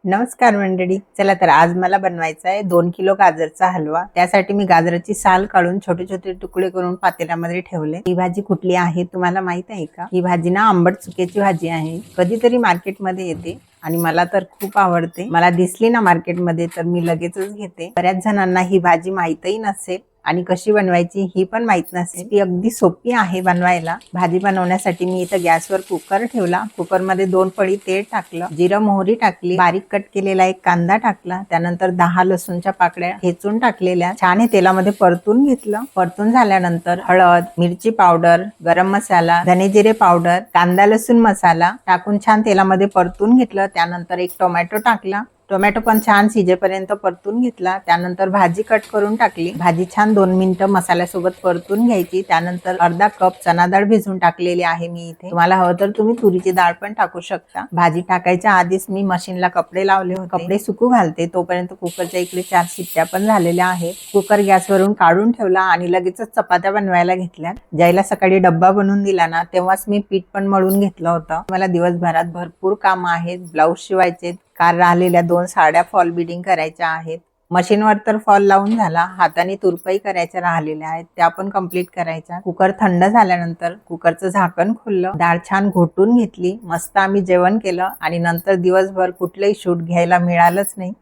नमस्कार मंडळी, चला तर आज मला बनवायचा आहे 2 किलो गाजरचा हलवा। त्यासाठी मी गाजराची साल काढून छोटे छोटे तुकडे करून पातेल्यामध्ये ठेवले। ही भाजी कुठली आहे तुम्हाला माहित आहे का? ही भाजी ना आंबट चुक्याची भाजी आहे। कधीतरी मार्केटमध्ये येते आणि मला तर खूप आवडते। मला दिसली ना मार्केटमध्ये तर मी लगेचच घेते। बऱ्याच जणांना ही भाजी माहितही नसेल आणि कशी बनवायची ही पण माहित नसेल। ती अगदी सोपी आहे बनवायला। भाजी बनवण्यासाठी मी इथं गॅसवर कुकर ठेवला। कुकर मध्ये 2 पळी तेल टाकलं, जिरं मोहरी टाकली, बारीक कट केलेला एक कांदा टाकला, त्यानंतर 10 लसूणच्या पाकळ्या ठेचून टाकलेल्या छान हे तेलामध्ये परतून घेतलं। परतून झाल्यानंतर हळद, मिरची पावडर, गरम मसाला, धने जिरे पावडर, कांदा लसूण मसाला टाकून छान तेलामध्ये परतून घेतलं। त्यानंतर एक टोमॅटो टाकला, टोमॅटो पण छान शिजेपर्यंत परतून घेतला। त्यानंतर भाजी कट करून टाकली। भाजी छान 2 मिनिटं मसाल्यासोबत परतून घ्यायची। त्यानंतर अर्धा कप चना डाळ भिजवून टाकलेली आहे मी इथे। तुम्हाला हवं तर तुम्ही तुरीची डाळ पण टाकू शकता। भाजी टाकायच्या आधीच मी मशीनला कपडे लावले होते, कपडे सुकू घालते तोपर्यंत कुकरच्या इकडे 4 शिट्ट्या पण झालेल्या आहेत। कुकर गॅसवरून काढून ठेवला आणि लगेचच चपात्या बनवायला घेतल्या। ज्याला सकाळी डब्बा बनवून दिला ना तेव्हाच मी पीठ पण मळून घेतलं होतं। मला दिवसभरात भरपूर काम आहेत, ब्लाऊज शिवायचे, काल राहिलेल्या 2 साड्या फॉल बिडिंग करायच्या आहेत। मशीनवर तर फॉल लावून झाला, हाताने तुरपाई करायच्या राहिलेल्या आहेत, त्या पण कंप्लीट करायच्या। कुकर थंड झाल्यानंतर कुकरचं झाकण खोललं, डाळ छान घोटून घेतली, मस्त आम्ही जेवण केलं आणि नंतर दिवसभर कुठलंही शूट घ्यायला मिळालंच नाही।